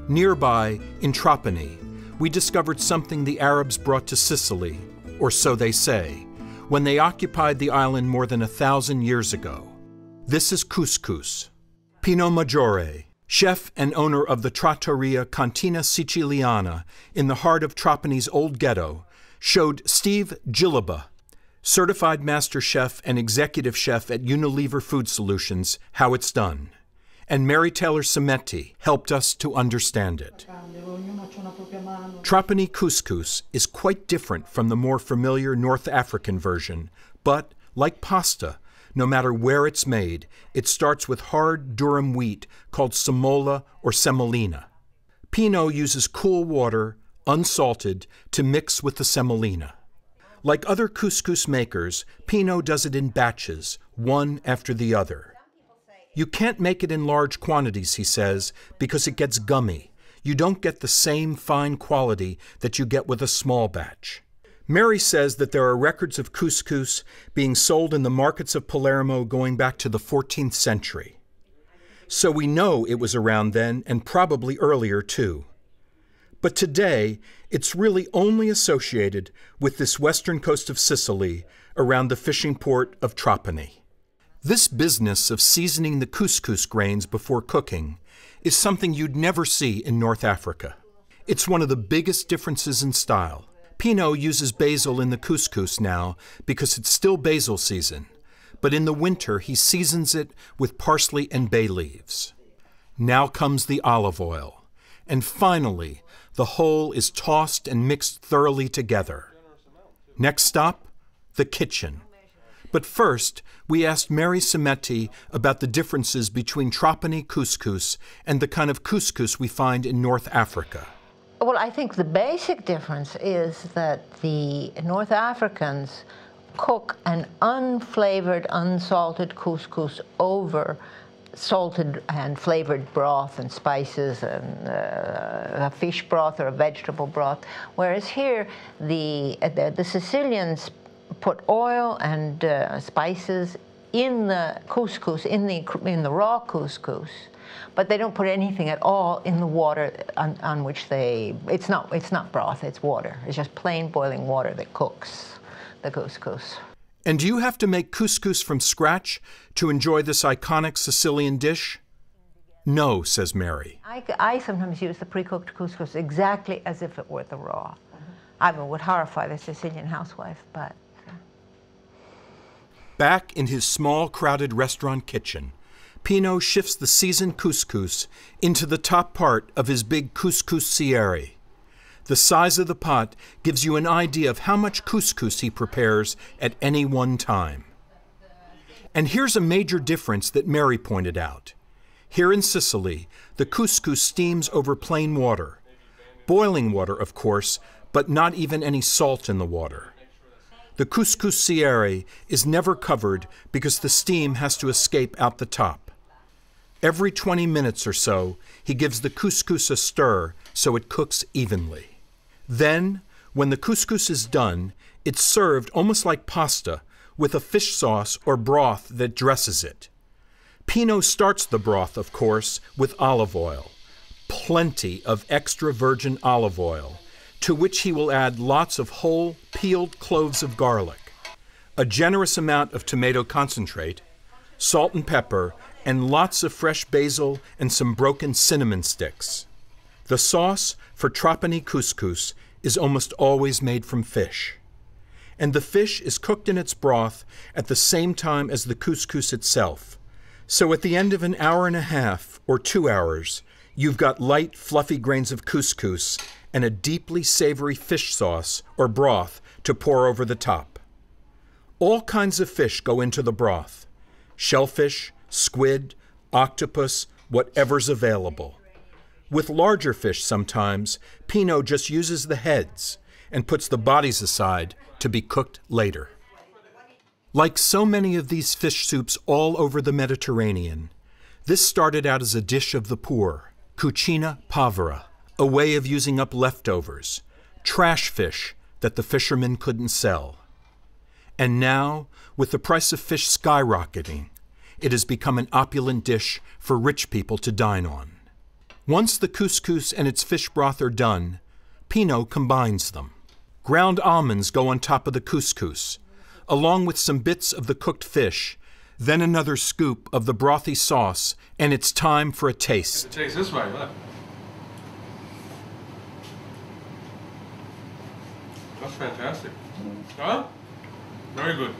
Nearby, in Trapani, we discovered something the Arabs brought to Sicily, or so they say, when they occupied the island more than 1,000 years ago. This is couscous. Pino Maggiore, chef and owner of the trattoria Cantina Siciliana in the heart of Trapani's old ghetto, showed Steve Gilliba, certified master chef and executive chef at Unilever Food Solutions, how it's done. And Mary Taylor Cimetti helped us to understand it. Trapani couscous is quite different from the more familiar North African version, but, like pasta, no matter where it's made, it starts with hard durum wheat called semola or semolina. Pino uses cool water, unsalted, to mix with the semolina. Like other couscous makers, Pino does it in batches, one after the other. You can't make it in large quantities, he says, because it gets gummy. You don't get the same fine quality that you get with a small batch. Mary says that there are records of couscous being sold in the markets of Palermo going back to the 14th century. So we know it was around then and probably earlier too. But today, it's really only associated with this western coast of Sicily around the fishing port of Trapani. This business of seasoning the couscous grains before cooking is something you'd never see in North Africa. It's one of the biggest differences in style. Pino uses basil in the couscous now because it's still basil season, but in the winter he seasons it with parsley and bay leaves. Now comes the olive oil, and finally the whole is tossed and mixed thoroughly together. Next stop, the kitchen. But first, we asked Mary Cimetti about the differences between Trapani couscous and the kind of couscous we find in North Africa. Well, I think the basic difference is that the North Africans cook an unflavored, unsalted couscous over salted and flavored broth and spices and a fish broth or a vegetable broth, whereas here the Sicilians put oil and spices in the couscous, in the raw couscous, but they don't put anything at all in the water on which it's not broth, it's water. It's just plain boiling water that cooks the couscous. And do you have to make couscous from scratch to enjoy this iconic Sicilian dish? No, says Mary. I sometimes use the pre-cooked couscous exactly as if it were the raw. I would horrify the Sicilian housewife, but... Back in his small, crowded restaurant kitchen, Pino shifts the seasoned couscous into the top part of his big couscousiere. The size of the pot gives you an idea of how much couscous he prepares at any one time. And here's a major difference that Mary pointed out. Here in Sicily, the couscous steams over plain water. Boiling water, of course, but not even any salt in the water. The couscousiere is never covered because the steam has to escape out the top. Every 20 minutes or so, he gives the couscous a stir so it cooks evenly. Then, when the couscous is done, it's served almost like pasta with a fish sauce or broth that dresses it. Pino starts the broth, of course, with olive oil, plenty of extra virgin olive oil, to which he will add lots of whole, peeled cloves of garlic, a generous amount of tomato concentrate, salt and pepper, and lots of fresh basil and some broken cinnamon sticks. The sauce for Trapani couscous is almost always made from fish. And the fish is cooked in its broth at the same time as the couscous itself. So at the end of an hour and a half or 2 hours, you've got light, fluffy grains of couscous and a deeply savory fish sauce or broth to pour over the top. All kinds of fish go into the broth: shellfish, squid, octopus, whatever's available. With larger fish sometimes, Pino just uses the heads and puts the bodies aside to be cooked later. Like so many of these fish soups all over the Mediterranean, this started out as a dish of the poor, cucina povera, a way of using up leftovers, trash fish that the fishermen couldn't sell. And now, with the price of fish skyrocketing, it has become an opulent dish for rich people to dine on. Once the couscous and its fish broth are done, Pino combines them. Ground almonds go on top of the couscous, along with some bits of the cooked fish, then another scoop of the brothy sauce, and it's time for a taste. It tastes this way, look. That's fantastic. Huh? Very good.